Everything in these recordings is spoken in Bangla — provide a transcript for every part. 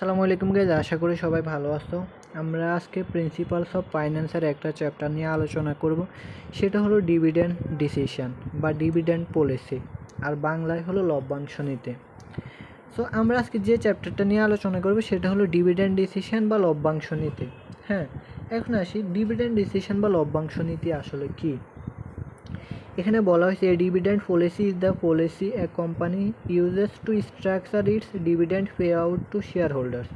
আসসালামু আলাইকুম গাইজ, আশা করি সবাই ভালো আছো। আমরা আজকে প্রিন্সিপালস অফ ফাইন্যান্সের একটা চ্যাপ্টার নিয়ে আলোচনা করব। সেটা হলো ডিভিডেন্ড ডিসিশন বা ডিভিডেন্ড পলিসি, আর বাংলায় হলো লভ্যাংশ নীতি। সো আমরা আজকে যে চ্যাপ্টারটা নিয়ে আলোচনা করব সেটা হলো ডিভিডেন্ড ডিসিশন বা লভ্যাংশ নীতি। হ্যাঁ, এখন আসি ডিভিডেন্ড ডিসিশন বা লভ্যাংশ নীতি আসলে কি। এখানে বলা হয়েছে a dividend policy is the policy a company uses to structure its dividend payout to shareholders.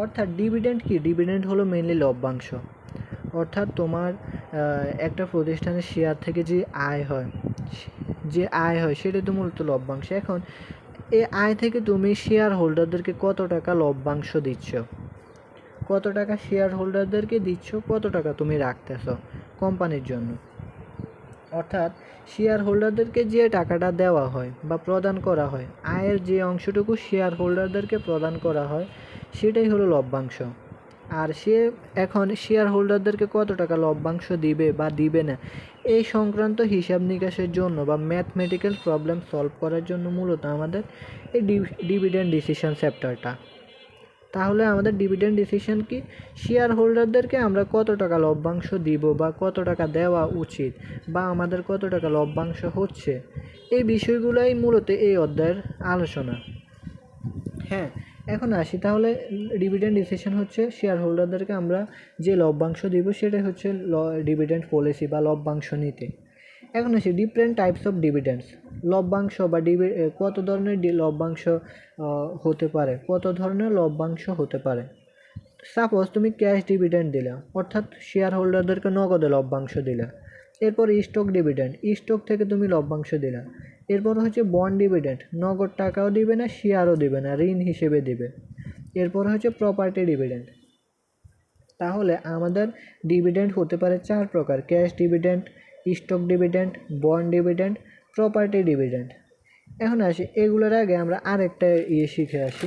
অর্থাৎ ডিভিডেন্ড কি, ডিভিডেন্ড হলো মেনলি লভ্যাংশ। অর্থাৎ তোমার একটা প্রতিষ্ঠানের শেয়ার থেকে যে আয় হয় সেটা তো মূলত লভ্যাংশ। এখন এই আয় থেকে তুমি শেয়ার হোল্ডারদেরকে কত টাকা লভ্যাংশ দিচ্ছ, কত টাকা শেয়ার হোল্ডারদেরকে দিচ্ছ, কত টাকা তুমি রাখতেছ কোম্পানির জন্য। অর্থাৎ শেয়ার হোল্ডারদেরকে যে টাকাটা দেওয়া হয় বা প্রদান করা হয়, আয়ের যে অংশটুকু শেয়ার হোল্ডারদেরকে প্রদান করা হয় সেটাই হলো লভ্যাংশ। আর সে এখন শেয়ার হোল্ডারদেরকে কত টাকা লভ্যাংশ দিবে বা দিবে না এই সংক্রান্ত হিসাব নিকাশের জন্য বা ম্যাথমেটিক্যাল প্রবলেম সলভ করার জন্য মূলত আমাদের এই ডিভিডেন্ড ডিসিশন চ্যাপ্টারটা। তাহলে আমাদের ডিভিডেন্ড ডিসিশন কি, শেয়ার হোল্ডারদেরকে আমরা কত টাকা লভ্যাংশ দিব বা কত টাকা দেওয়া উচিত বা আমাদের কত টাকা লভ্যাংশ হচ্ছে, এই বিষয়গুলোই মূলত এই অধ্যায়ের আলোচনা। হ্যাঁ, এখন আসি তাহলে ডিভিডেন্ড ডিসিশন হচ্ছে শেয়ার হোল্ডারদেরকে আমরা যে লভ্যাংশ দিব সেটাই হচ্ছে ডিভিডেন্ড পলিসি বা লভ্যাংশ নীতি। এখন আসি ডিফারেন্ট টাইপস অফ ডিভিডেন্ডস। লভ্যাংশ বা কত ধরনের লভ্যাংশ হতে পারে, কত ধরনের লভ্যাংশ হতে পারে। সাপোজ তুমি ক্যাশ ডিভিডেন্ড দিলা, অর্থাৎ শেয়ার হোল্ডারদেরকে নগদে লভ্যাংশ দিলা। এরপর স্টক ডিভিডেন্ড, স্টক থেকে তুমি লভ্যাংশ দিলা। এরপর হচ্ছে বন্ড ডিভিডেন্ড, নগদ টাকাও দিবে না, শেয়ারও দিবে না, ঋণ হিসেবে দিবে। এরপর হচ্ছে প্রপার্টি ডিভিডেন্ড। তাহলে আমাদের ডিভিডেন্ড হতে পারে 4 প্রকার: cash dividend, stock dividend, bond dividend, property dividend. এখন আসি এগুলোর আগে আমরা আরেকটা শিখে আসি,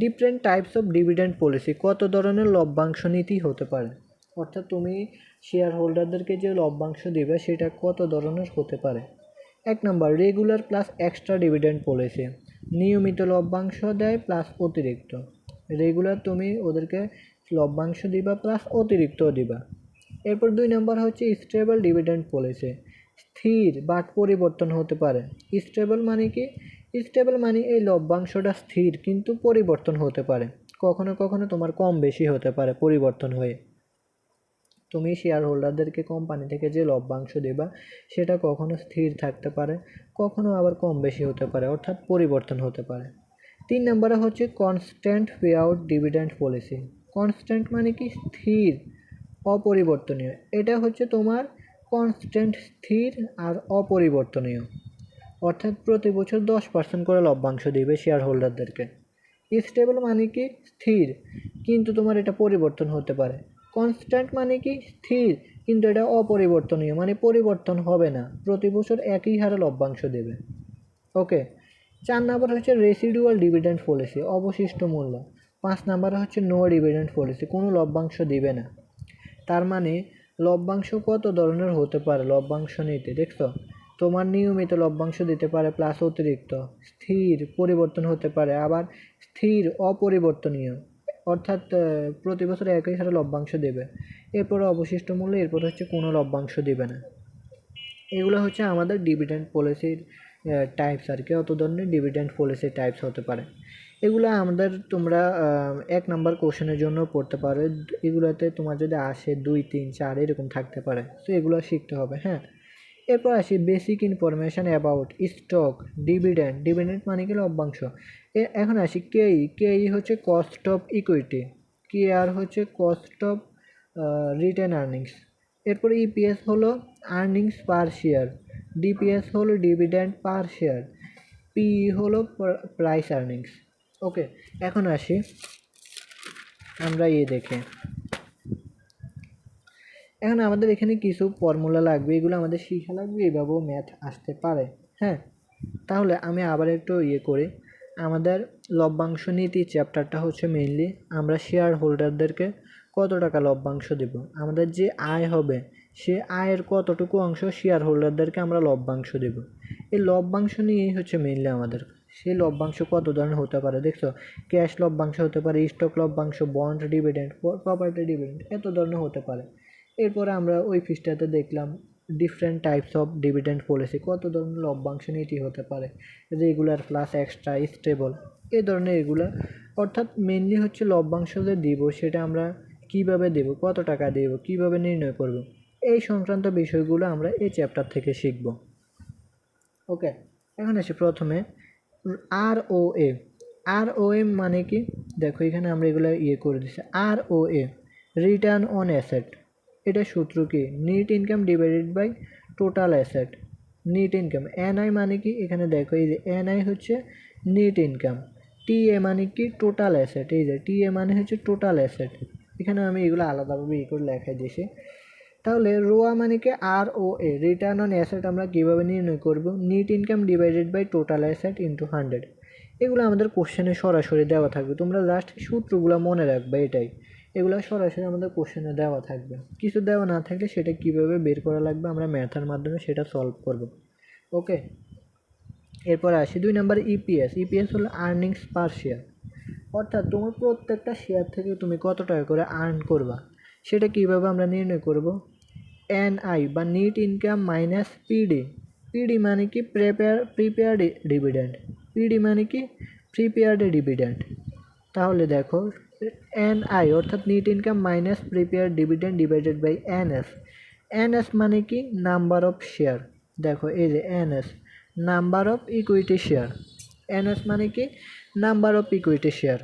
different types of dividend policy. কত ধরনের লভ্যাংশ নীতি হতে পারে, অর্থাৎ তুমি শেয়ার হোল্ডারদেরকে যে লভ্যাংশ দিবে সেটা কত ধরনের হতে পারে। 1 number regular plus extra dividend policy, নিয়মিত লভ্যাংশ দেয় প্লাস অতিরিক্ত। রেগুলার তুমি ওদেরকে লভ্যাংশ দিবা প্লাস অতিরিক্তও দিবা। এরপর 2 নম্বর হচ্ছে স্টেবল ডিভিডেন্ড পলিসি, স্থির বাট পরিবর্তন হতে পারে। স্টেবল মানে কি, স্টেবল মানে এই লভ্যাংশটা স্থির কিন্তু পরিবর্তন হতে পারে, কখনো কখনো তোমার কম বেশি হতে পারে পরিবর্তন হয়ে। তুমি শেয়ার হোল্ডারদেরকে কোম্পানি থেকে যে লভ্যাংশ দেবা সেটা কখনো স্থির থাকতে পারে, কখনো আবার কম বেশি হতে পারে, অর্থাৎ পরিবর্তন হতে পারে। 3 নম্বরে হচ্ছে constant pay out dividend policy. Constant মানে কি, স্থির অপরিবর্তনীয়। এটা হচ্ছে তোমার কনস্ট্যান্ট, স্থির আর অপরিবর্তনীয়। অর্থাৎ প্রতি বছর 10% করে লভ্যাংশ দিবে শেয়ার হোল্ডারদেরকে। স্টেবল মানে কি, স্থির কিন্তু তোমার এটা পরিবর্তন হতে পারে। কনস্ট্যান্ট মানে কি, স্থির কিন্তু এটা অপরিবর্তনীয়, মানে পরিবর্তন হবে না, প্রতি বছর একই হারে লভ্যাংশ দেবে। ওকে। 4 নম্বর হচ্ছে রেসিডুয়াল ডিভিডেন্ড পলিসি, অবশিষ্ট মূল্য। 5 নম্বরে হচ্ছে নো ডিভিডেন্ড পলিসি, কোনো লভ্যাংশ দিবে না। তার মানে লভ্যাংশ কত ধরনের হতে পারে লভ্যাংশ নীতি, দেখছো? তোমার নিয়মিত লভ্যাংশ দিতে পারে প্লাস অতিরিক্ত, স্থির পরিবর্তন হতে পারে, আবার স্থির অপরিবর্তনীয়, অর্থাৎ প্রতি বছর একই হারে লভ্যাংশ দেবে। এরপর অবশিষ্ট মূল্য, এরপর হচ্ছে কোনো লভ্যাংশ দিবে না। এগুলো হচ্ছে আমাদের ডিভিডেন্ড পলিসির টাইপস আর কি, কত ধরনের ডিভিডেন্ড পলিসির টাইপস হতে পারে। এগুলো আমাদের তোমরা 1 নম্বর কোশ্চেনের জন্য পড়তে পারো। এগুলোতে তোমার যদি আসে 2, 3, 4 এরকম থাকতে পারে, তো এগুলো শিখতে হবে। হ্যাঁ, এরপর আসি basic information about stock dividend. Dividend মানে কি, লভ্যাংশ। এখন আসি কেই হচ্ছে কস্ট অফ ইকুইটি, আর হচ্ছে কস্ট অফ রিটেন আর্নিংস। এরপর ইপিএস হলো আর্নিংস পার শেয়ার, ডিপিএস হলো ডিভিডেন্ড পার শেয়ার, পিই হলো প্রাইস আর্নিংস। ওকে, এখন আসি আমরা দেখে। এখন আমাদের এখানে কিছু ফর্মুলা লাগবে, এগুলো আমাদের শিখা লাগবে, এইভাবেও ম্যাথ আসতে পারে। হ্যাঁ, তাহলে আমি আবার একটু করি। আমাদের লভ্যাংশ নীতি চ্যাপ্টারটা হচ্ছে মেইনলি আমরা শেয়ার হোল্ডারদেরকে কত টাকা লভ্যাংশ দেব, আমাদের যে আয় হবে সে আয়ের কতটুকু অংশ শেয়ার হোল্ডারদেরকে আমরা লভ্যাংশ দেব। এই লভ্যাংশ নিয়েই হচ্ছে মেইনলি আমাদের সেই লভ্যাংশ কত ধরনের হতে পারে দেখছো, ক্যাশ লভ্যাংশ হতে পারে, স্টক লভ্যাংশ, বন্ড ডিভিডেন্ড, প্রপার্টি ডিভিডেন্ট, এত ধরনের হতে পারে। এরপরে আমরা ওই পৃষ্ঠাতে দেখলাম different types of dividend policy, কত ধরনের লভ্যাংশ নীতি হতে পারে, রেগুলার প্লাস এক্সট্রা, স্টেবল, এই ধরনের এগুলো। অর্থাৎ মেনলি হচ্ছে লভ্যাংশ যে দিব সেটা আমরা কিভাবে দেব, কত টাকা দেব, কিভাবে নির্ণয় করব, এই সংক্রান্ত বিষয়গুলো আমরা এই চ্যাপ্টার থেকে শিখব। ওকে, এখন আসি প্রথমে ROA। ROA মানে কি, দেখো এখানে আমরা এগুলো করে দিচ্ছি। ROA রিটার্ন অন অ্যাসেট, এটা সূত্র কি, net income divided by total asset. Net income, NI মানে কি, এখানে দেখো এই যে NI হচ্ছে নেট ইনকাম, TA মানে কি টোটাল অ্যাসেট, এই যে TA মানে হচ্ছে টোটাল অ্যাসেট। এখানে আমি এগুলো আলাদাভাবে করে লেখাই দিয়েছি। তাহলে রোয়া মানে কি ROA রিটার্ন অন অ্যাসেট আমরা কীভাবে নির্ণয় করব, net income divided by total asset into 100। এগুলো আমাদের কোশ্চেনে সরাসরি দেওয়া থাকবে, তোমরা জাস্ট সূত্রগুলো মনে রাখবে, এটাই। এগুলো সরাসরি আমাদের কোশ্চেনে দেওয়া থাকবে, কিছু দেওয়া না থাকলে সেটা কীভাবে বের করা লাগবে আমরা ম্যাথের মাধ্যমে সেটা সলভ করব। ওকে, এরপর আসি 2 নম্বর EPS। EPS হলো আর্নিংস পার শেয়ার, অর্থাৎ তোমার প্রত্যেকটা শেয়ার থেকে তুমি কত টাকা করে আর্ন করবা সেটা কীভাবে আমরা নির্ণয় করব। NI বা net income minus PD। PD মানে কি প্রিপেয়ার্ড ডিভিডেন্ড, PD মানে কি প্রিপেয়ার্ড ডিভিডেন্ড। তাহলে দেখো NI অর্থাৎ net income minus preferred dividend divided by NS। NS মানে কি নাম্বার অফ শেয়ার, দেখো এই যে NS number of equity share. NS মানে কি নাম্বার অফ ইকুইটি শেয়ার।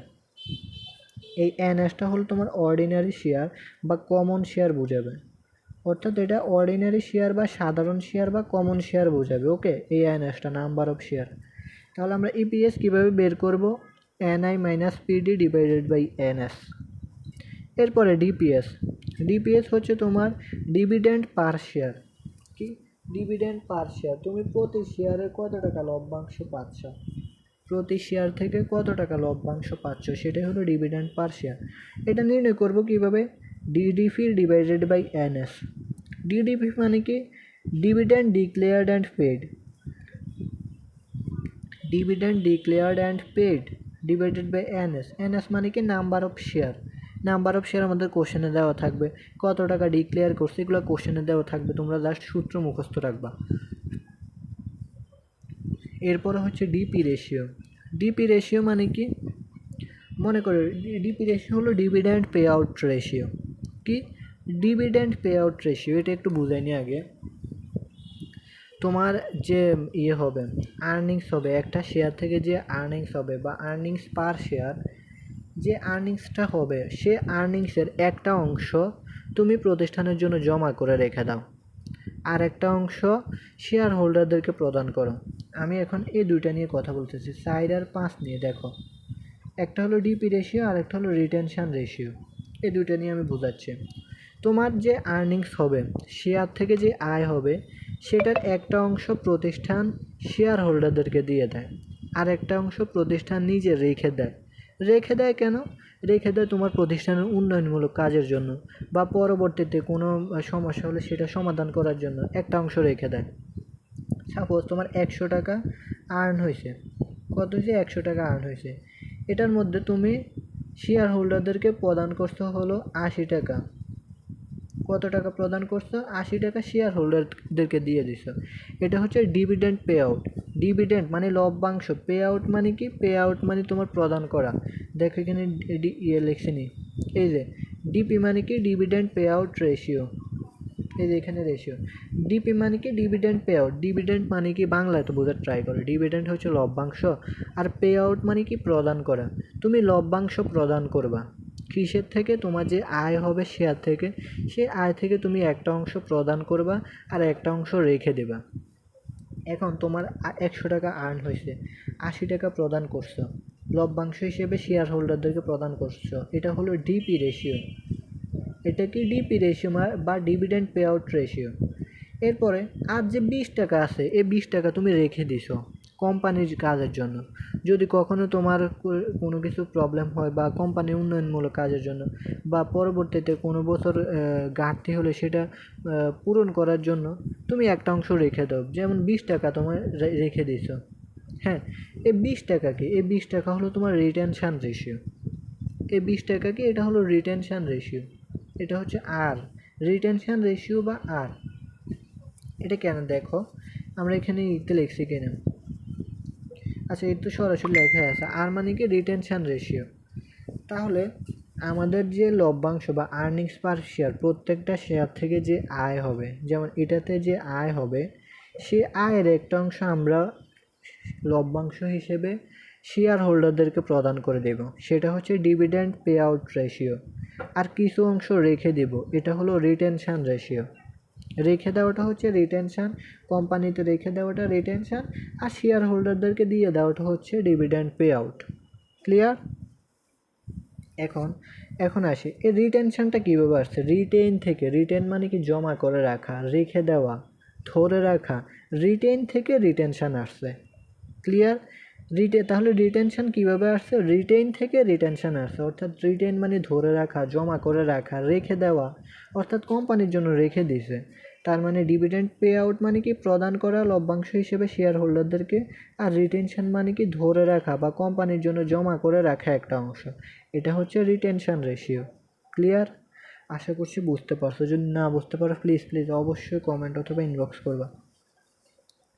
এই NSটা হলো তোমার অর্ডিনারি শেয়ার বা কমন শেয়ার বোঝাবে, অর্থাৎ এটা অর্ডিনারি শেয়ার বা সাধারণ শেয়ার বা কমন শেয়ার বোঝাবে। ওকে, এই NSটা নাম্বার অফ শেয়ার। তাহলে আমরা EPS কীভাবে বের করব, NI minus PD divided by NS। এরপরে DPS। DPS হচ্ছে তোমার ডিভিডেন্ড পার শেয়ার। কি ডিভিডেন্ড পার শেয়ার, তুমি প্রতি শেয়ারে কত টাকা লভ্যাংশ পাচ্ছ, প্রতি শেয়ার থেকে কত টাকা লভ্যাংশ পাচ্ছ, সেটাই হলো ডিভিডেন্ড পার শেয়ার। এটা নির্ণয় করব কিভাবে, DDP divided by NS। DDP মানে কি dividend declared and paid, dividend declared and paid divided by NS। NS মানে কি number of share. Number of share আমাদের কোশ্চেনে দেওয়া থাকবে, কত টাকা ডিক্লেয়ার করছে এগুলো কোশ্চেনে দেওয়া থাকবে, তোমরা জাস্ট সূত্র মুখস্থ রাখবা। এরপরে হচ্ছে ডিপি রেশিও। ডিপি রেশিও মানে কি, মনে করো ডিপি রেশিও হলো ডিভিডেন্ড পে আউট রেশিও। কি ডিভিডেন্ড পে আউট রেশিও, এটা একটু বুঝাইনি আগে। তোমার যে হবে আর্নিংস হবে, একটা শেয়ার থেকে যে আর্নিংস হবে বা আর্নিংস পার শেয়ার, যে আর্নিংসটা হবে সে আর্নিংসের একটা অংশ তুমি প্রতিষ্ঠানের জন্য জমা করে রেখে দাও, আর একটা অংশ শেয়ার হোল্ডারদেরকে প্রদান করো। আমি এখন এই দুইটা নিয়ে কথা বলতেছি, 4 আর 5 নিয়ে। দেখো একটা হলো ডিপি রেশিও আর একটা হলো রিটেনশন রেশিও, এই দুইটা নিয়ে আমি বোঝাচ্ছি। তোমার যে আর্নিংস হবে, শেয়ার থেকে যে আয় হবে, সেটার একটা অংশ প্রতিষ্ঠান শেয়ার হোল্ডারদেরকে দিয়ে দেয়, আর একটা অংশ প্রতিষ্ঠান নিজে রেখে দেয়। রেখে দেয় কেন, রেখে দেয় তোমার প্রতিষ্ঠানের উন্নয়নমূলক কাজের জন্য বা পরবর্তীতে কোনো সমস্যা হলে সেটা সমাধান করার জন্য একটা অংশ রেখে দেয়। সাপোজ তোমার 100 টাকা আর্ন হয়েছে, কত হয়েছে 100 টাকা আর্ন হয়েছে, এটার মধ্যে তুমি শেয়ার হোল্ডারদেরকে প্রদান করতে হলো 80 টাকা। কত টাকা প্রদান করছো, 80 টাকা শেয়ার হোল্ডারদেরকে দিয়ে দিছো। এটা হচ্ছে ডিভিডেন্ড পে আউট। ডিভিডেন্ড মানে লভ্যাংশ, পে আউট মানে কি, পে আউট মানে তোমার প্রদান করা। দেখো এখানে লিখছি নি, এই যে ডিপি মানে কি ডিভিডেন্ড পে আউট রেশিও, এই যে এখানে রেশিও। ডিপি মানে কি ডিভিডেন্ড পে আউট, ডিভিডেন্ড মানে কি বাংলায় তো বোঝার ট্রাই করো, ডিভিডেন্ড হচ্ছে লভ্যাংশ, আর পে আউট মানে কি প্রদান করা। তুমি লভ্যাংশ প্রদান করবা কিসের থেকে, তোমার যে আয় হবে শেয়ার থেকে, সেই আয় থেকে তুমি একটা অংশ প্রদান করবা আর একটা অংশ রেখে দেবা। এখন তোমার 100 টাকা আর্ন হয়েছে, 80 টাকা প্রদান করছো লভ্যাংশ হিসেবে শেয়ার হোল্ডারদেরকে প্রদান করছো, এটা হলো ডিপি রেশিও। এটা কি ডিপি রেশিও বা ডিভিডেন্ড পে আউট রেশিও। এরপরে আর যে 20 টাকা আছে, এই 20 টাকা তুমি রেখে দিছো কোম্পানির কাজের জন্য, যদি কখনো তোমার কোনো কিছু প্রবলেম হয় বা কোম্পানির উন্নয়নমূলক কাজের জন্য বা পরবর্তীতে কোনো বছর ঘাটতি হলে সেটা পূরণ করার জন্য তুমি একটা অংশ রেখে দাও। যেমন 20 টাকা তোমার রেখে দিছো, হ্যাঁ, এই 20 টাকা কি? এই 20 টাকা হলো তোমার রিটেনশন রেশিও। এই 20 টাকা কি? এটা হলো রিটেনশন রেশিও। এটা হচ্ছে আর, রিটেনশন রেশিও বা আর। এটা কেন দেখো, আমরা এখানে ইতে লিখছি কেন? আচ্ছা, এটা তো সরাসরি লেখা আছে, আর মানে কি রিটেনশন রেশিও। তাহলে আমাদের যে লভ্যাংশ বা আর্নিংস পার শেয়ার, প্রত্যেকটা শেয়ার থেকে যে আয় হবে, যেমন এটাতে যে আয় হবে, সে আয়ের একটা অংশ আমরা লভ্যাংশ হিসেবে শেয়ার হোল্ডারদেরকে প্রদান করে দেব, সেটা হচ্ছে ডিভিডেন্ড পে আউট রেশিও। আর কিছু অংশ রেখে দেব, এটা হলো রিটেনশন রেশিও। রেখে দেওয়াটা হচ্ছে রিটেনশন, কোম্পানিতে রেখে দেওয়াটা রিটেনশন, আর শেয়ার হোল্ডারদেরকে দিয়ে দেওয়াটা হচ্ছে ডিভিডেন্ড পে আউট। ক্লিয়ার? এখন আসি, এই রিটেনশনটা কীভাবে আসছে? রিটেন থেকে, রিটেন মানে কি জমা করে রাখা, রেখে দেওয়া, ধরে রাখা, রিটেন থেকে রিটেনশন আসছে। ক্লিয়ার? তাহলে রিটেনশন কীভাবে আসছে? রিটেন থেকে রিটেনশন আসছে, অর্থাৎ রিটেন মানে ধরে রাখা, জমা করে রাখা, রেখে দেওয়া, অর্থাৎ কোম্পানির জন্য রেখে দিছে। তার মানে ডিভিডেন্ড পে আউট মানে কি প্রদান করা লভ্যাংশ হিসেবে শেয়ার হোল্ডারদেরকে, আর রিটেনশন মানে কি ধরে রাখা বা কোম্পানির জন্য জমা করে রাখা একটা অংশ। এটা হচ্ছে রিটেনশন রেশিও। ক্লিয়ার? আশা করছি বুঝতে পারছো। যদি না বুঝতে পারো প্লিজ অবশ্যই কমেন্ট অথবা ইনবক্স করবা।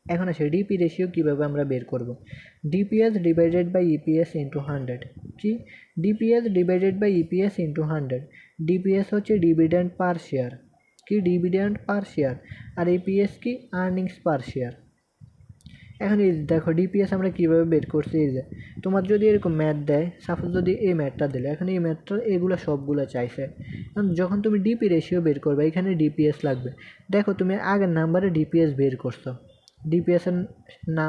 এখন আসে ডিপি রেশিও কীভাবে আমরা বের করব। DPS divided by EPS into 100। কি? DPS divided by EPS into 100। DPS হচ্ছে ডিভিডেন্ড পার শেয়ার, কি ডিভিডেন্ড পার শেয়ার, আর ইপিএস কি আর্নিংস পার শেয়ার। এখন এই দেখো ডিপিএস আমরা কীভাবে বের করছি, এই যে তোমার যদি এরকম ম্যাথ দেয়, সাপোজ যদি এই ম্যাথটা দিলে, এখন এই ম্যাথটা এগুলো সবগুলো চাইছে। এখন যখন তুমি ডিপি রেশিও বের করবে, এখানে ডিপিএস লাগবে। দেখো তুমি আগের নাম্বারে ডিপিএস বের করছো, ডিপিএসের না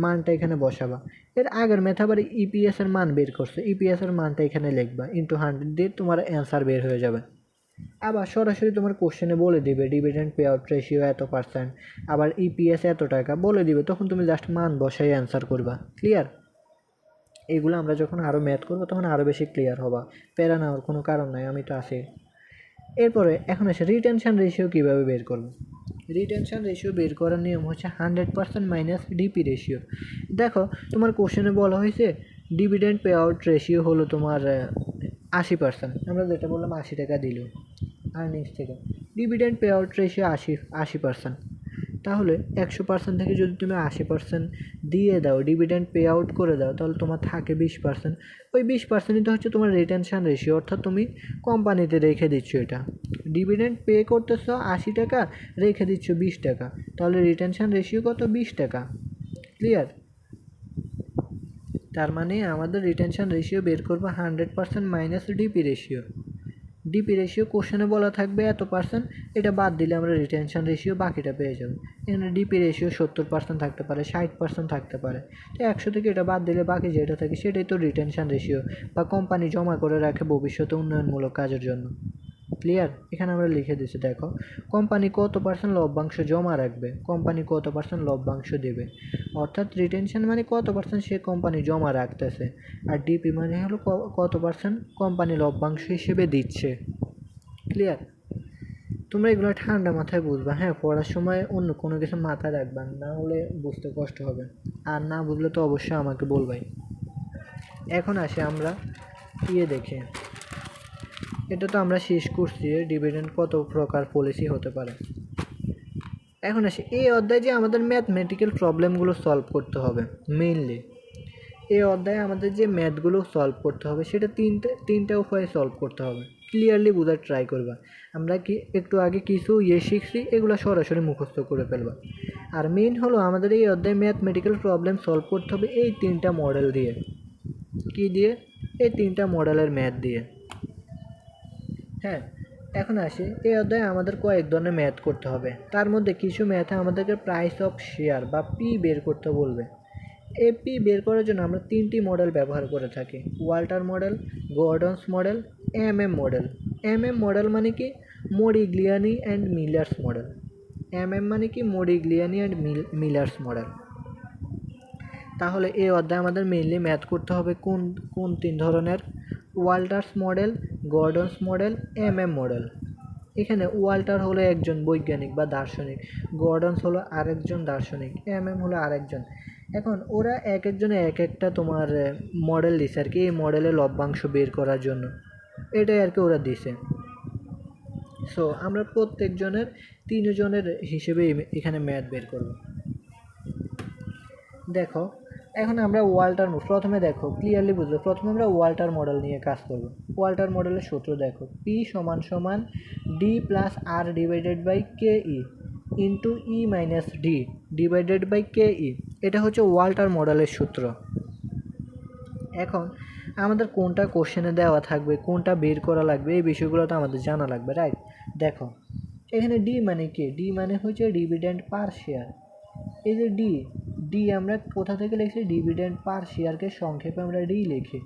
মানটা এখানে বসাবা। এর আগের ম্যাথ আবার ইপিএসের মান বের করছো, ইপিএসের মানটা এখানে লিখবা, ইন্টু 100 দিয়ে তোমার অ্যান্সার বের হয়ে যাবে। আবার সরাসরি তোমার কোশ্চেনে বলে দিবে ডিভিডেন্ড পে আউট রেশিও এত %, আবার ইপিএস এত টাকা বলে দিবে, তখন তুমি জাস্ট মান বসাই অ্যান্সার করবা। ক্লিয়ার? এগুলো আমরা যখন আরও ম্যাথ করবো তখন আরও বেশি ক্লিয়ার হবা, প্যারা নেওয়ার কোনো কারণ নাই, আমি তো আছি। এরপরে এখন আসে রিটেনশন রেশিও কীভাবে বের করবো। রিটেনশন রেশিও বের করার নিয়ম হচ্ছে 100% মাইনাস ডিপি রেশিও। দেখো তোমার কোশ্চেনে বলা হয়েছে ডিভিডেন্ড পে আউট রেশিও হলো তোমার 80%, আমরা যেটা বললাম 80 টাকা দিল আর্নিংস থেকে, ডিভিডেন্ড পে আউট রেশিও 80%। তাহলে 100% থেকে যদি তুমি 80% দিয়ে দাও, ডিভিডেন্ড পে আউট করে দাও, তাহলে তোমার থাকে 20%। ওই 20%ই তো হচ্ছে তোমার রিটেনশন রেশিও, অর্থাৎ তুমি কোম্পানিতে রেখে দিচ্ছ। এটা ডিভিডেন্ড পে করতেছো 80 টাকা, রেখে দিচ্ছ 20 টাকা, তাহলে রিটেনশন রেশিও কত? 20 টাকা। ক্লিয়ার? তার মানে আমাদের রিটেনশন রেশিও বের করবো 100% minus DP ratio. DP ratio কোশ্চেনে বলা থাকবে এত %, এটা বাদ দিলে আমরা রিটেনশন রেশিও বাকিটা পেয়ে যাব। এখানে ডিপি রেশিও 70% থাকতে পারে, 60% থাকতে পারে, তো 100 থেকে এটা বাদ দিলে বাকি যেটা থাকে সেটাই তো রিটেনশন রেশিও, বা কোম্পানি জমা করে রাখে ভবিষ্যতে উন্নয়নমূলক কাজের জন্য। ক্লিয়ার? এখানে আমরা লিখে দিচ্ছি, দেখো কোম্পানি কত % লভ্যাংশ জমা রাখবে, কোম্পানি কত % লভ্যাংশ দেবে, অর্থাৎ রিটেনশন মানে কত % সে কোম্পানি জমা রাখতেছে, আর ডিপি মানে হলো কত % কোম্পানি লভ্যাংশ হিসেবে দিচ্ছে। ক্লিয়ার? তোমরা এগুলো ঠান্ডা মাথায় বুঝবা, হ্যাঁ পড়ার সময় অন্য কোনো কিছু মাথায় রাখবা, না হলে বুঝতে কষ্ট হবে, আর না বুঝলে তো অবশ্যই আমাকে বলবাই। এখন আসে আমরা দেখে, এটা তো আমরা শেষ করছি ডিভিডেন্ড কত প্রকার পলিসি হতে পারে। এখন আসি এই অধ্যায়ে যে আমাদের ম্যাথমেটিক্যাল প্রবলেমগুলো সলভ করতে হবে, মেইনলি এই অধ্যায়ে আমাদের যে ম্যাথগুলো সলভ করতে হবে সেটা তিনটা উপায়ে সলভ করতে হবে। ক্লিয়ারলি বোঝার ট্রাই করবা। আমরা কি একটু আগে কিছু শিখছি, এগুলো সরাসরি মুখস্থ করে ফেলবা। আর মেইন হলো আমাদের এই অধ্যায়ে ম্যাথমেটিক্যাল প্রবলেম সলভ করতে হবে এই তিনটা মডেল দিয়ে। কি দিয়ে? এই তিনটা মডেলের ম্যাথ দিয়ে। হ্যাঁ, এখন আসি এই অধ্যায়ে আমাদের কয়েক ধরনের ম্যাথ করতে হবে। তার মধ্যে কিছু ম্যাথে আমাদেরকে প্রাইস অফ শেয়ার বা পি বের করতে বলবে। এই পি বের করার জন্য আমরা তিনটি মডেল ব্যবহার করে থাকি, Walter model, Gordon's model, model. Model মানে কি? Modigliani and Miller's model. মানে কি? Modigliani and Miller's model. তাহলে এই অধ্যায়ে আমাদের মেইনলি ম্যাথ করতে হবে কোন কোন তিন ধরনের? Walter's model, Gordon's model, model. এখানে ওয়াল্টার হলো একজন বৈজ্ঞানিক বা দার্শনিক, গর্ডনস হলো আরেকজন দার্শনিক, হলো আরেকজন। এখন ওরা এক একজনে এক একটা তোমার মডেল দিছে আর কি, এই মডেলের লভ্যাংশ বের করার জন্য এটাই আর কি ওরা দিছে। সো আমরা প্রত্যেকজনের 3 জনের হিসেবে এখানে ম্যাথ বের করব। দেখো এখন আমরা ওয়াল্টার প্রথমে দেখো ক্লিয়ারলি বুঝলো, প্রথমে আমরা ওয়াল্টার মডেল নিয়ে কাজ করব। ওয়াল্টার মডেলের সূত্র দেখো, পি সমান সমান D plus R divided by K E into E minus D divided by K E, এটা হচ্ছে ওয়াল্টার মডেলের সূত্র। এখন আমাদের কোনটা কোশ্চেনে দেওয়া থাকবে, কোনটা বের করা লাগবে, এই বিষয়গুলো তো আমাদের জানা লাগবে, রাইট। দেখো এখানে ডি মানে কি, ডি মানে হচ্ছে ডিভিডেন্ড পার শেয়ার। এই যে ডি, ডি আমরা কোথা থেকে লিখছি, ডিভিডেন্ড পার শেয়ারকে সংক্ষেপে আমরা ডি লিখি।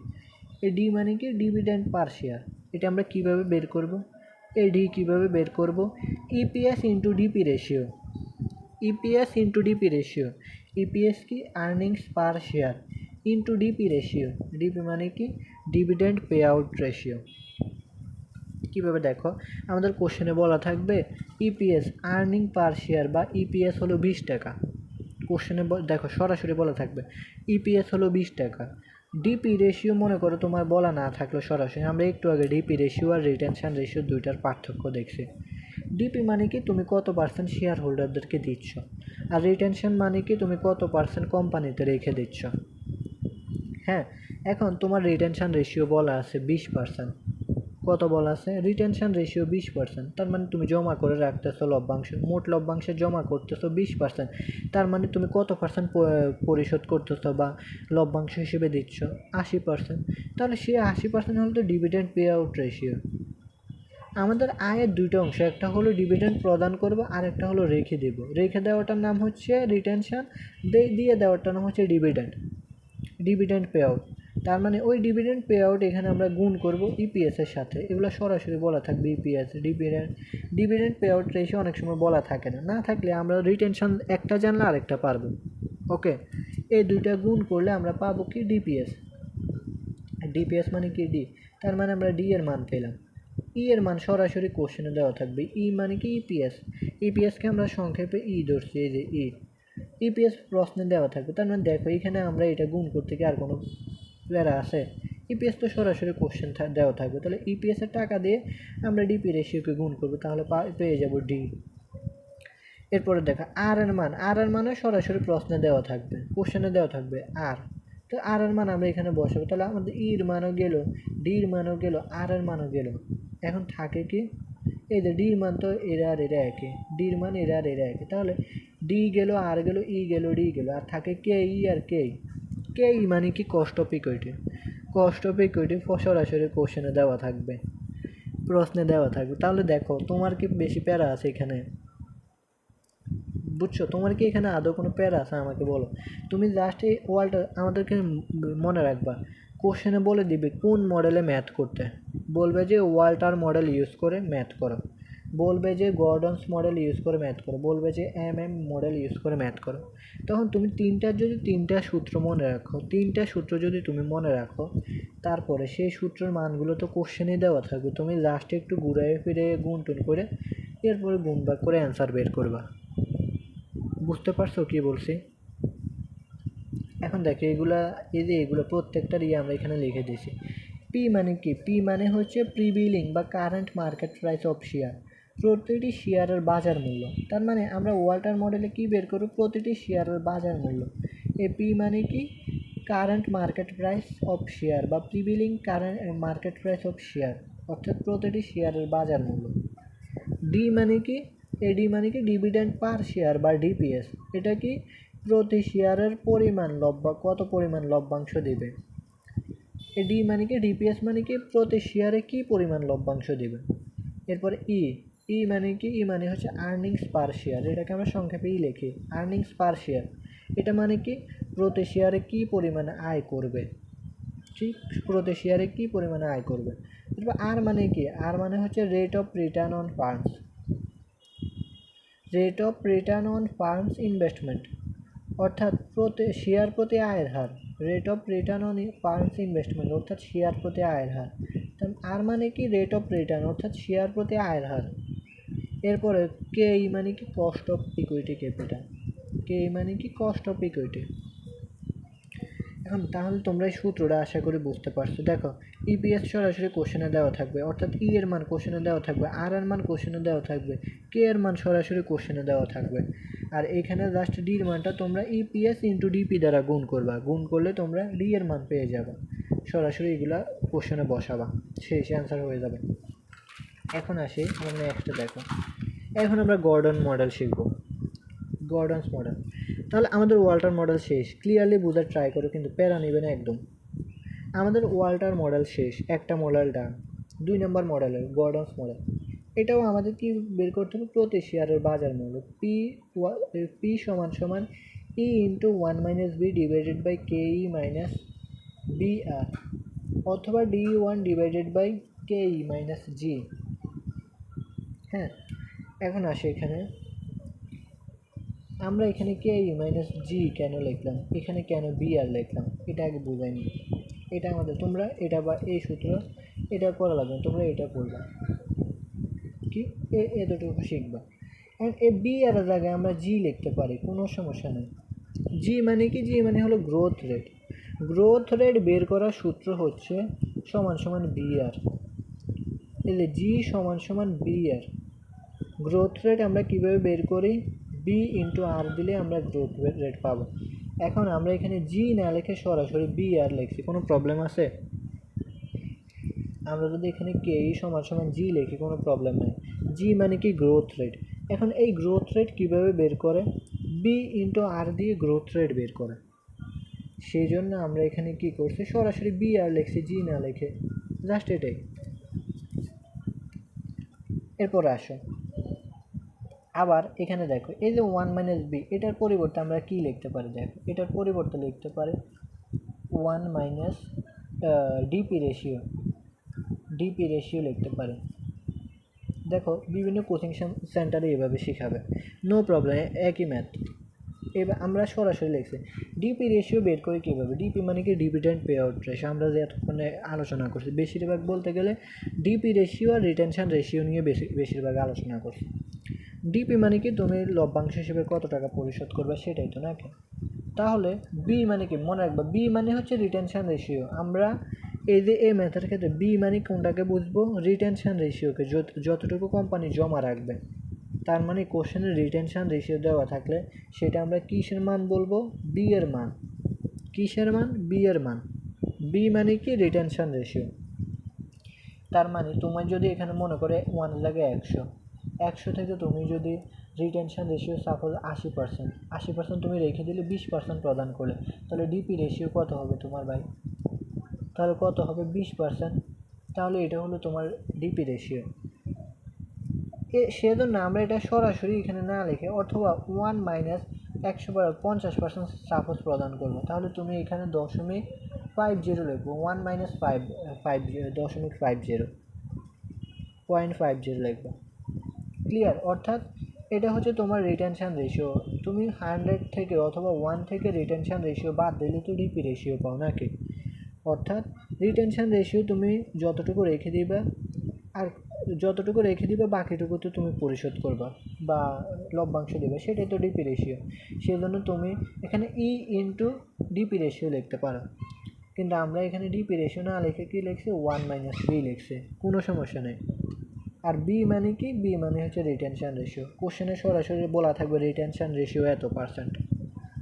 এই ডি মানে কি, ডিভিডেন্ড পার শেয়ার। এটা আমরা কিভাবে বের করব, এই ডি কীভাবে বের করব, EPS into DP ratio, EPS into DP ratio, EPS কি earnings per share into DP ratio, DP মানে কি ডিভিডেন্ড পে আউট রেশিও। কীভাবে দেখো, আমাদের কোশ্চেনে বলা থাকবে ইপিএস আর্নিং পার শেয়ার বা ইপিএস হলো 20 টাকা। কোশ্চেনে দেখো সরাসরি বলা থাকবে ইপিএস হলো 20 টাকা। ডিপি রেশিও মনে করো তোমার বলা না থাকলো সরাসরি, আমরা একটু আগে ডিপি রেশিও আর রিটেনশন রেশিও দুইটার পার্থক্য দেখছি। ডিপি মানে কি তুমি কত পার্সেন্ট শেয়ার হোল্ডারদেরকে দিচ্ছ, আর রিটেনশন মানে কি তুমি কত পার্সেন্ট কোম্পানিতে রেখে দিচ্ছ। হ্যাঁ, এখন তোমার রিটেনশন রেশিও বলা আছে 20%, কত বলা আছে, রিটেনশন রেশিও 20%, তার মানে তুমি জমা করে রাখতেছো লভ্যাংশ, মোট লভ্যাংশে জমা করতেছো 20%, তার মানে তুমি কত পার্সেন্ট পরিশোধ করতেছো বা লভ্যাংশ হিসেবে দিচ্ছ 80%, তাহলে সে 80% হলো তো ডিভিডেন্ড পে আউট রেশিও। আমাদের আয়ের দুইটা অংশ, একটা হলো ডিভিডেন্ড প্রদান করবো আর একটা হলো রেখে দেব। রেখে দেওয়াটার নাম হচ্ছে রিটেনশন, দিয়ে দেওয়াটার নাম হচ্ছে ডিভিডেন্ড, ডিভিডেন্ড পে আউট। তার মানে ওই ডিভিডেন্ড পে আউট এখানে আমরা গুণ করব ইপিএসের সাথে, এগুলো সরাসরি বলা থাকবে EPS dividend pay out ratio অনেক সময় বলা থাকে না, না থাকলে আমরা রিটেনশন একটা জানলে আরেকটা পারবো। ওকে, এই দুইটা গুণ করলে আমরা পাবো কি ডিপিএস, ডিপিএস মানে কি ডি, তার মানে আমরা ডি এর মান পেলাম। ই এর মান সরাসরি কোশ্চেনে দেওয়া থাকবে, ই মানে কি ইপিএস, ইপিএসকে আমরা সংক্ষেপে ই ধরছি, এই যে ই, ইপিএস প্রশ্নে দেওয়া থাকবে। তার মানে দেখো এখানে আমরা এটা গুণ করতে কি আর কোনো প্যারা আছে, ইপিএস তো সরাসরি কোশ্চেন দেওয়া থাকবে, তাহলে ইপিএসের টাকা দিয়ে আমরা ডিপি রেশিওকে গুণ করবো, তাহলে পেয়ে যাব ডি। এরপরে দেখো আর এর মান, আর এর মানে সরাসরি প্রশ্নে দেওয়া থাকবে, কোশ্চেনে দেওয়া থাকবে আর, তো আর এর মান আমরা এখানে বসাবো, তাহলে আমাদের ইর মানও গেল, ডির মানও গেল, আর এর মানও গেল। এখন থাকে কি, এই যে ডির মান তো এরা আর এরা একই, ডির মান এরা আর এরা একই, তাহলে ডি গেল, আর গেল, ই গেল, ডি গেল, আর থাকে কে ই আর কে ই। কে ই মানে কি cost of equity, cost of equity সরাসরি কোশ্চেনে দেওয়া থাকবে, প্রশ্নে দেওয়া থাকবে। তাহলে দেখো তোমার কি বেশি প্যারা আছে এখানে, বুঝছো, তোমার কি এখানে আদৌ কোনো প্যারা আছে আমাকে বলো। তুমি জাস্ট এই ওয়ার্ল্ড আমাদেরকে মনে রাখবা, কোশ্চেনে বলে দিবে কোন মডেলে ম্যাথ করতে, বলবে যে ওয়াল্টার মডেল ইউজ করে ম্যাথ করো, বলবে যে গর্ডনস মডেল ইউজ করে ম্যাথ করো, বলবে যে মডেল ইউজ করে ম্যাথ করো। তখন তুমি তিনটা সূত্র মনে রাখো, তিনটা সূত্র যদি তুমি মনে রাখো, তারপরে সেই সূত্রের মানগুলো তো কোশ্চেনে দেওয়া থাকবে, তুমি লাস্টে একটু ঘুরাই ফিরে গুণ টুন করে এরপরে গুণ ভাগ করে অ্যান্সার বের করবা। বুঝতে পারছো কি বলছি? এখন দেখো এগুলো প্রত্যেকটার আমরা এখানে লিখে দিয়েছি। পি মানে কি, পি মানে হচ্ছে প্রিভিলিং বা current market price of share, প্রতিটি শেয়ারের বাজার মূল্য। তার মানে আমরা ওয়াল্টার মডেলে কি বের করব, প্রতিটি শেয়ারের বাজার মূল্য। এ পি মানে কি current market price of share বা prevailing current market price of share, অর্থাৎ প্রতিটি শেয়ারের বাজার মূল্য। ডি মানে কি, এডি মানে কি ডিভিডেন্ড পার শেয়ার বা ডিপিএস, এটা কি প্রতি শেয়ারের পরিমাণ কত পরিমাণ লভ্যাংশ দেবে। এডি মানে কি ডিপিএস মানে কি প্রতি শেয়ারে কি পরিমাণ লভ্যাংশ দেবে। এরপর ই মানে কি, ই মানে হচ্ছে আর্নিংস পার শেয়ার, এটাকে আমরা সংক্ষেপে লিখি আর্নিংস পার শেয়ার, এটা মানে কি প্রতি শেয়ারে কি পরিমাণে আয় করবে, ঠিক প্রতি শেয়ারে কি পরিমাণে আয় করবে। এরপর আর মানে কি, আর মানে হচ্ছে rate of return on funds, rate of return on firm's investment, অর্থাৎ শেয়ার প্রতি আয়ের হার, rate of return on firm's investment অর্থাৎ শেয়ার প্রতি আয়ের হার। আর মানে কি রেট অফ রিটার্ন অর্থাৎ শেয়ার প্রতি আয়ের হার। এরপরে কে ই মানে কি cost of equity capital, K E মানে কি কস্ট অফ ইকুইটি। তাহলে তোমরা এই সূত্রটা আশা করি বুঝতে পারছো। দেখো ইপিএস সরাসরি কোশ্চেনে দেওয়া থাকবে, অর্থাৎ ই এর মান কোশ্চেনে দেওয়া থাকবে, আর এর মান কোশ্চেনে দেওয়া থাকবে, কে এর মান সরাসরি কোশ্চেনে দেওয়া থাকবে। আর এখানে জাস্ট ডির মানটা তোমরা ইপিএস ইন্টু ডিপি দ্বারা গুণ করবা, গুণ করলে তোমরা ডি এর মান পেয়ে যাবে, সরাসরি এগুলা কোশ্চেনে বসাবা, সেই অ্যান্সার হয়ে যাবে। এখন আসি আমরা নেক্সটে। দেখো এখন আমরা গর্ডন মডেল শিখব, গর্ডনস মডেল। তাহলে আমাদের ওয়াল্টার মডেল শেষ, ক্লিয়ারলি বোঝার ট্রাই করো, কিন্তু প্যারা নেবে না একদম। আমাদের ওয়াল্টার মডেল শেষ, একটা মডেল ডান। 2 নম্বর মডেলের গর্ডনস মডেল, এটাও আমাদের কি বের করতে হবে, প্রতি শেয়ারের বাজার মূল্য পি সমান সমান E into 1 minus B divided by K E minus B R, অথবা D one divided by K E minus G. হ্যাঁ, এখন আসে এখানে আমরা এখানে কে ই মাইনাস জি কেন লিখলাম, এখানে কেন বি আর লিখলাম, এটা আগে বুঝাইনি। এটা আমাদের তোমরা এটা বা এই সূত্র এটা করা লাগবে, তোমরা এটা পড়বা কি এতটুকু শিখবা। এখন এ বি আর জায়গায় আমরা জি লিখতে পারি, কোনো সমস্যা নেই। জি মানে কি, জি মানে হলো গ্রোথ রেট। গ্রোথ রেট বের করার সূত্র হচ্ছে সমান সমান বি আর, এই যে জি সমান সমান বি আর। গ্রোথ রেট আমরা কীভাবে বের করি, বি ইন্টু আর দিলে আমরা গ্রোথ রেট পাবো। এখন আমরা এখানে জি না লিখে সরাসরি বি আর লিখছি, কোনো প্রবলেম আছে? আমরা যদি এখানে কে ই সমান সমান জি লিখি কোনো প্রবলেম নেই। জি মানে কি গ্রোথ রেট। এখন এই গ্রোথ রেট কীভাবে বের করে, বি ইন্টু আর দিয়ে গ্রোথ রেট বের করে। সেই জন্য আমরা এখানে কি করছি, সরাসরি বি আর লিখছি, জি না লিখে, জাস্ট এটাই। এরপর আসো আবার এখানে দেখো এই যে 1 মাইনাস বি, এটার পরিবর্তে আমরা কি লিখতে পারি, দেখো এটার পরিবর্তে লিখতে পারি 1 মাইনাস ডিপি রেশিও লিখতে পারি। দেখো বিভিন্ন কোচিং সেন্টারে এভাবে শেখাবে, নো প্রবলেম, একই ম্যাথ। এবার আমরা সরাসরি লিখছি ডিপি রেশিও বের করে কীভাবে, ডিপি মানে কি ডিভিডেন্ড পে আউট রেশিও, আমরা যে এতক্ষণে আলোচনা করছি বেশিরভাগ বলতে গেলে ডিপি রেশিও আর রিটেনশন রেশিও নিয়ে বেশিরভাগ আলোচনা করছি। ডিপি মানে কি তুমি লভ্যাংশ হিসেবে কত টাকা পরিশোধ করবে সেটাই তো নাকি। তাহলে বি মানে কি, মনে রাখবা বি মানে হচ্ছে রিটেনশন রেশিও। আমরা এই যে এই ম্যাথের ক্ষেত্রে বি মানে কোনটাকে বুঝবো, রিটেনশন রেশিওকে, যতটুকু কোম্পানি জমা রাখবে। তার মানে কোশ্চেনের রিটেনশন রেশিও দেওয়া থাকলে সেটা আমরা কিসের মান বলবো, বি এর মান। কিসের মান, বি এর মান। বি মানে কি রিটেনশন রেশিও। তার মানে তোমার যদি এখানে মনে করে 1 লাগে 100 থেকে তুমি যদি রিটেনশন রেশিও সাপোজ 80% তুমি রেখে দিলে 20% প্রদান করলে, তাহলে ডিপি রেশিও কত হবে তোমার ভাই, তাহলে কত হবে 20%। তাহলে এটা হলো তোমার ডিপি রেশিও। সেজন্য আমরা এটা সরাসরি এখানে না লিখে অথবা 1 মাইনাস 100/50% সাপোজ প্রদান করবো, তাহলে তুমি এখানে 0.50 লিখবো, 1 মাইনাস 0.50 লিখবো। ক্লিয়ার? অর্থাৎ এটা হচ্ছে তোমার রিটেনশন রেশিও। তুমি 100 থেকে অথবা 1 থেকে রিটেনশন রেশিও বাদ দিলে তো ডিপি রেশিও পাও নাকি। অর্থাৎ রিটেনশন রেশিও তুমি যতটুকু রেখে দিবা, আর যতটুকু রেখে দিবে বাকিটুকু তো তুমি পরিশোধ করবা বা লভ্যাংশ দেবে, সেটাই তো ডিপি রেশিও। সেই জন্য তুমি এখানে ই ইন্টু ডিপি রেশিও লিখতে পারো, কিন্তু আমরা এখানে ডিপি রেশিও না লিখে কী লিখছি, 1 মাইনাস বি লিখছে, কোনো সমস্যা নেই। আর বি মানে কি, বি মানে হচ্ছে রিটেনশন রেশিও। কোশ্চেনে সরাসরি বলা থাকবে রিটেনশন রেশিও এত %,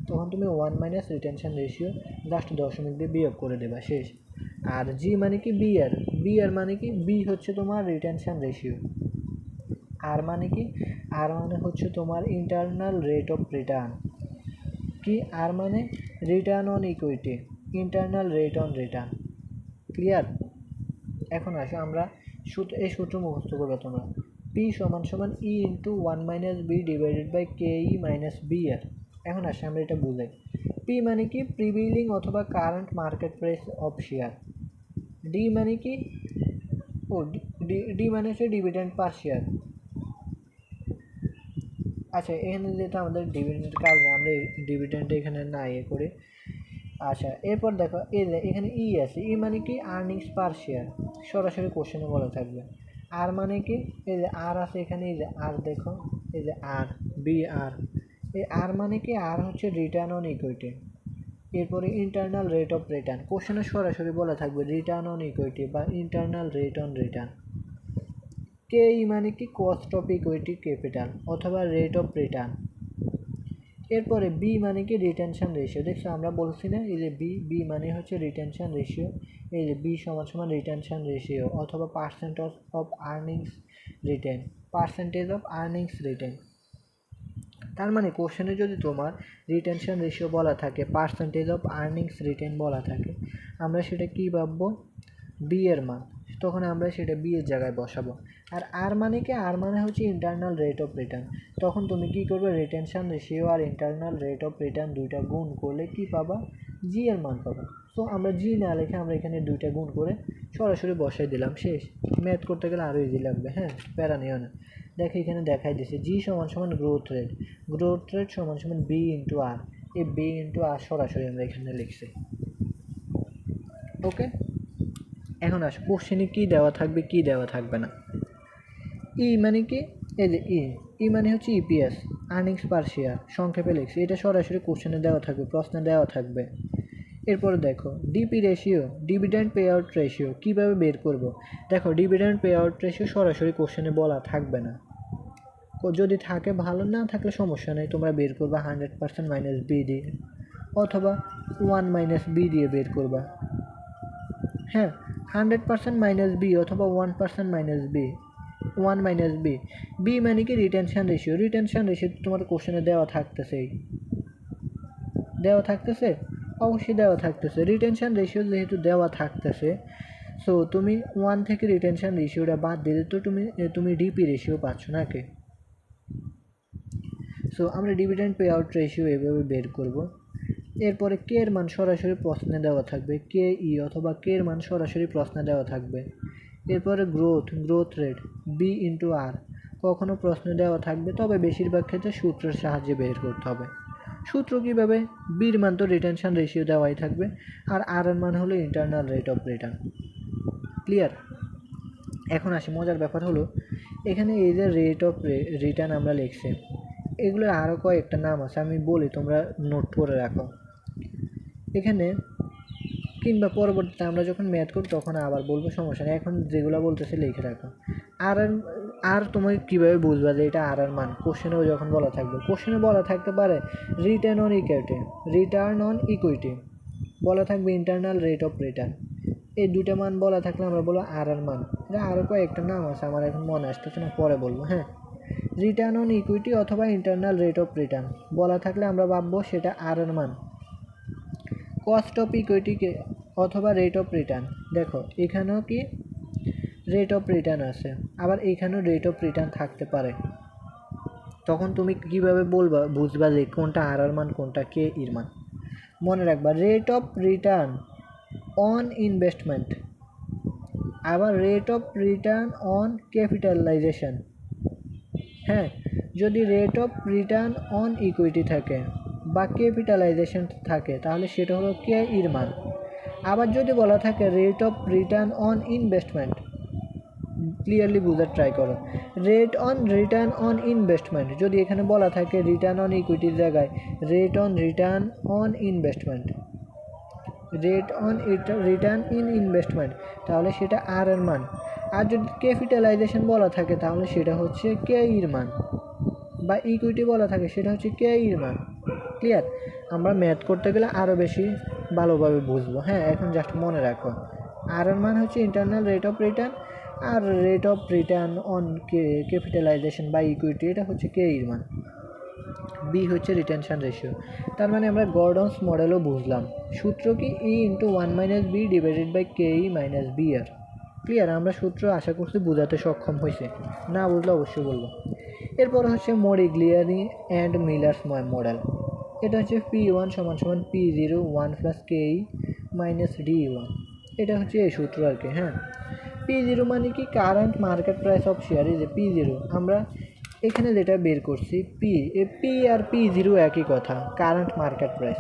তখন তুমি 1 মাইনাস রিটেনশন রেশিও জাস্ট দশমিক দিয়ে বিয়োগ করে দেবা, শেষ। আর জি মানে কি বি আর মানে কি, বি হচ্ছে তোমার রিটেনশন রেশিও। আর মানে কি, আর মানে হচ্ছে তোমার ইন্টারনাল রেট অফ রিটার্ন। কি আর মানে, return on equity, internal rate on return. Clear? এখন আসো আমরা এই সূত্র মুখস্থ করবে তোমরা, পি সমান সমান E into 1 minus B divided by K E minus B R. এখন আসে আমরা এটা বুঝাই। পি মানে কি, প্রিভিলিং অথবা current market price of share. D মানে কি, ডি মানে হচ্ছে ডিভিডেন্ড পার শেয়ার। আচ্ছা, এখানে যেটা আমাদের ডিভিডেন্ডের কারণে আমরা ডিভিডেন্ড এখানে না করি। আচ্ছা, এরপর দেখো এখানে ই আছে, ই মানে কি আর্নিংস পার শেয়ার, সরাসরি কোশ্চেনে বলা থাকবে। আর মানে কি, এই যে আর আছে এখানে, এই যে আর দেখো, এই যে আর বি আর, এই আর মানে কি, আর হচ্ছে রিটার্ন অন ইকুইটি। এরপরে ইন্টারনাল রেট অফ রিটার্ন, কোশ্চেনে সরাসরি বলা থাকবে রিটার্ন অন ইকুইটি বা internal rate on return. K E মানে কি কস্ট অফ ইকুইটি ক্যাপিটাল অথবা রেট অফ রিটার্ন। এরপরে বি মানে কি রিটেনশন রেশিও, দেখছো আমরা বলছি না এই যে বি মানে হচ্ছে রিটেনশন রেশিও, এই যে বি সমান সমান রিটেনশন রেশিও অথবা percentage of earnings written, percentage of earnings written. তার মানে কোশ্চেনে যদি তোমার রিটেনশন রেশিও বলা থাকে, পার্সেন্টেজ অফ আর্নিংস রিটেন বলা থাকে, আমরা সেটা কী ভাববো, বি এর মান, তখন আমরা সেটা বি এর জায়গায় বসাবো। আর আর মানে কি, আর মানে হচ্ছে ইন্টারনাল রেট অফ রিটার্ন, তখন তুমি কী করবে, রিটেনশন রেশিও আর ইন্টারনাল রেট অফ রিটার্ন দুইটা গুণ করলে কি পাবা, জি এর মান পাবা। তো আমরা জি না লিখে আমরা এখানে দুইটা গুণ করে সরাসরি বসাই দিলাম, শেষ। ম্যাথ করতে গেলে আরও ইজি লাগবে, হ্যাঁ প্যারা নিও না। দেখো এখানে দেখাই দিছে জি সমান সমান গ্রোথ রেট, গ্রোথ রেট সমান সমান বি ইন্টু আর, এই বি ইন্টু আর সরাসরি আমরা এখানে লিখছি। ওকে, এখন আসো কোশ্চেনে কী দেওয়া থাকবে কী দেওয়া থাকবে না। ই মানে কি, এই যে ই মানে হচ্ছে ইপিএস, আর্নিংস পার শেয়ার, সংক্ষেপে লিখছি, এটা সরাসরি কোশ্চেনে দেওয়া থাকবে, প্রশ্নে দেওয়া থাকবে। এরপরে দেখো DP ratio, dividend pay out ratio, কীভাবে বের করব। দেখো ডিভিডেন্ড পে আউট রেশিও সরাসরি কোশ্চেনে বলা থাকবে না, যদি থাকে ভালো, না থাকলে সমস্যা নেই, তোমরা বের করবা 100% মাইনাস বি দিয়ে অথবা 1 মাইনাস বি দিয়ে বের করবা। হ্যাঁ 100% মাইনাস বি অথবা 1% minus b, 1 minus b. B মানে কি রিটেনশন রেশিও, রিটেনশন রেশিও তোমার কোশ্চেনে দেওয়া থাকতেছে, দেওয়া থাকতেছে, অবশ্যই দেওয়া থাকতেছে। রিটেনশন রেশিও যেহেতু দেওয়া থাকতেছে, সো তুমি 1 থেকে রিটেনশন রেশিওটা বাদ দিলে তো তুমি ডিপি রেশিও পাচ্ছ নাকি। সো আমরা ডিভিডেন্ড পে আউট রেশিও এভাবে বের করব। এরপরে কে এর মান সরাসরি প্রশ্নে দেওয়া থাকবে, কে ই অথবা কে এর মান সরাসরি প্রশ্নে দেওয়া থাকবে। এরপরে গ্রোথ রেট বি ইন্টু আর, কখনো প্রশ্নে দেওয়া থাকবে, তবে বেশিরভাগ ক্ষেত্রে সূত্রের সাহায্যে বের করতে হবে। সূত্র কীভাবে, বির মান তো রিটেনশন রেশিও দেওয়াই থাকবে, আর এর মান হলো internal rate of return. Clear? এখন আসি মজার ব্যাপার হলো, এখানে এই যে রেট অফ রিটার্ন আমরা লিখছি, এগুলোর আরও কয়েকটা নাম আছে, আমি বলি তোমরা নোট করে রাখো এখানে, কিংবা পরবর্তীতে আমরা যখন ম্যাথ করি তখন আবার বলবো, সমস্যা নেই, এখন যেগুলো বলতেছে লিখে রাখো। আর তুমি কীভাবে বুঝবা যে এটা আর মান, কোশ্চেনেও যখন বলা থাকবে, কোশ্চেনে বলা থাকতে পারে রিটার্ন অন ইকুইটি, বলা থাকবে ইন্টারনাল রেট অফ রিটার্ন, এই দুইটা মান বলা থাকলে আমরা বলবো আর মান। এটা আরও কয়েকটা নাম আছে, আমার এখন মনে আসতেছে না, পরে বলবো। হ্যাঁ, রিটার্ন অন ইকুইটি অথবা ইন্টারনাল রেট অফ রিটার্ন বলা থাকলে আমরা ভাববো সেটা আর এর মান। কস্ট অফ ইকুইটিকে অথবা রেট অফ রিটার্ন, দেখো এখানেও কি রেট অফ রিটার্ন আছে, আবার এখানেও রেট অফ রিটার্ন থাকতে পারে, তখন তুমি কীভাবে বুঝবা যে কোনটা আর এর মান কোনটা কে এর মান। মনে রাখবা rate of return on investment, আবার rate of return on capitalisation. হ্যাঁ, যদি rate of return on equity থাকে বা ক্যাপিটালাইজেশন থাকে তাহলে সেটা হলো কে এর মান। আবার যদি বলা থাকে rate of return on investment, clearly বোঝার ট্রাই করো, rate on return on investment, যদি এখানে বলা থাকে রিটার্ন অন ইকুইটির জায়গায় rate on return on investment, rate on return in investment, তাহলে সেটা আর এর মান। আর যদি ক্যাপিটালাইজেশন বলা থাকে তাহলে সেটা হচ্ছে কে এর মান, বা ইকুইটি বলা থাকে সেটা হচ্ছে কে এর মান। ক্লিয়ার? আমরা ম্যাথ করতে গেলে আরও বেশি ভালোভাবে বুঝবো। হ্যাঁ, এখন জাস্ট মনে রাখো আর এর মান হচ্ছে ইন্টারনাল রেট অফ রিটার্ন, আর rate of return on capitalization বা ইকুইটি এটা হচ্ছে কে এর মান। বি হচ্ছে রিটেনশন রেশিও। তার মানে আমরা গর্ডনস মডেলও বুঝলাম, সূত্র কি E into 1 minus B divided by K E minus B R. Clear? আমরা সূত্র আশা করছি বোঝাতে সক্ষম হয়েছে, না বুঝলে অবশ্যই বলবো। এরপর হচ্ছে মডিগ্লিয়ানি অ্যান্ড মিলার্স মডেল, এটা হচ্ছে P1 সমান সমান P0 1 plus KE minus D1, এটা হচ্ছে এই সূত্র আর কি। হ্যাঁ, P0 মানে কি current market price of share, এই যে P0 আমরা এখানে যেটা বের করছি পি আর P0 একই কথা, কারেন্ট মার্কেট প্রাইস।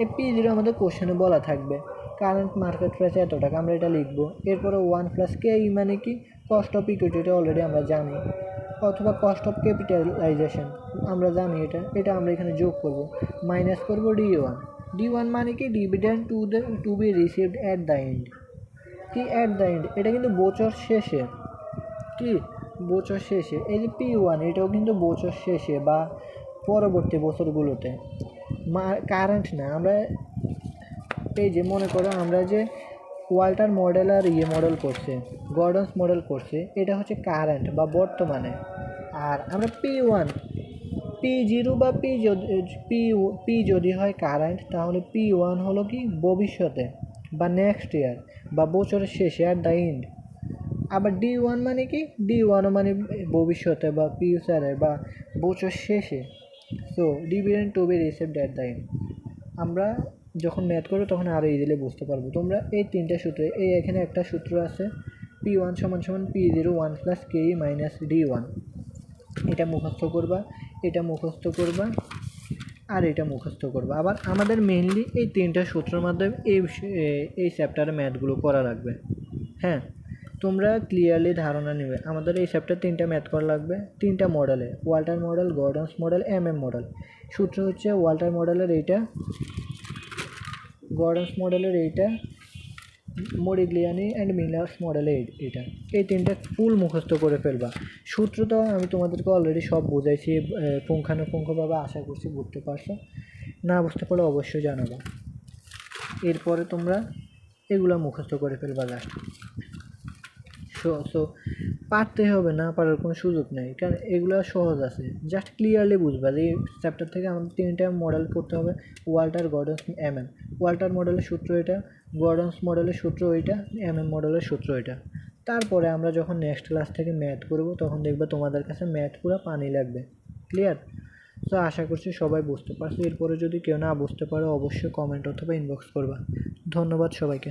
এই P0 আমাদের কোশ্চেনে বলা থাকবে কারেন্ট মার্কেট প্রাইস এত টাকা, আমরা এটা লিখবো। এরপরে 1 প্লাস KE মানে কি কস্ট অফ ইকুইটি অলরেডি আমরা জানি, অথবা কস্ট অফ ক্যাপিটালাইজেশন আমরা জানি, এটা আমরা এখানে যোগ করব, মাইনাস করব D1 মানে কি dividend to be received at the end. কি অ্যাট দ্য এন্ড, এটা কিন্তু বছর শেষে, কি বছর শেষে। এই যে P1 এটাও কিন্তু বছর শেষে বা পরবর্তী বছরগুলোতে, কারেন্ট না। আমরা এই যে মনে করো আমরা যে ওয়াল্টার মডেল আর মডেল করছে, গর্ডনস মডেল করছে, এটা হচ্ছে কারেন্ট বা বর্তমানে। আর আমরা P0 বা P যদি হয় কারেন্ট, তাহলে P1 হলো কি ভবিষ্যতে বা নেক্সট ইয়ার বা বছরের শেষে অ্যাট দ্য এন্ড। আবার D1 মানে কি, D1ও মানে ভবিষ্যতে বা ফিউচারে বা বছর শেষে। So dividend to be received at the end. আমরা যখন ম্যাথ করবো তখন আরও ইজিলি বুঝতে পারবো। তোমরা এই তিনটা সূত্রে, এই এখানে একটা সূত্র আছে P1 = P0 1 + KE - D1, এটা মুখস্থ করবা, এটা মুখস্থ করবা, আর এটা মুখস্থ করবা। আবার আমাদের মেইনলি এই তিনটা সূত্রের মাধ্যমে এই চ্যাপ্টারে ম্যাথগুলো করা লাগবে। হ্যাঁ, তোমরা ক্লিয়ারলি ধারণা নেবে। আমাদের এই চ্যাপ্টার 3টা ম্যাথ করা লাগবে, 3টা মডেলে, Walter model, Gordon's model, model. সূত্র হচ্ছে ওয়াল্টার মডেলের এইটা, গর্ডনস মডেলের এইটা, মডিগ্লিয়ানি অ্যান্ড মিলার্স মডেলের এইটা। এই তিনটা ফুল মুখস্থ করে ফেলবা। সূত্র তো আমি তোমাদেরকে অলরেডি সব বোঝাইছি পুঙ্খানুপুঙ্খভাবে, আশা করছি বুঝতে পারছো। না বুঝতে পারলে অবশ্যই জানাবা। এরপরে তোমরা এগুলো মুখস্থ করে ফেলবা লাস্ট। সো পারতে হবে, না পারার কোনো সুযোগ নেই, কারণ এগুলো সহজ আছে। জাস্ট ক্লিয়ারলি বুঝবা যে এই চ্যাপ্টার থেকে আমাদের 3টা মডেল করতে হবে, ওয়াল্টার, গর্ডনস, ওয়াল্টার মডেলের সূত্র এটা, গর্ডনস মডেলের সূত্র ওইটা, মডেলের সূত্র এটা। তারপরে আমরা যখন নেক্সট ক্লাস থেকে ম্যাথ করব তখন দেখবে তোমাদের কাছে ম্যাথ পুরো পানি লাগবে। ক্লিয়ার? সো আশা করছি সবাই বুঝতে পারছো। এরপরে যদি কেউ না বুঝতে পারো অবশ্যই কমেন্ট অথবা ইনবক্স করবা। ধন্যবাদ সবাইকে।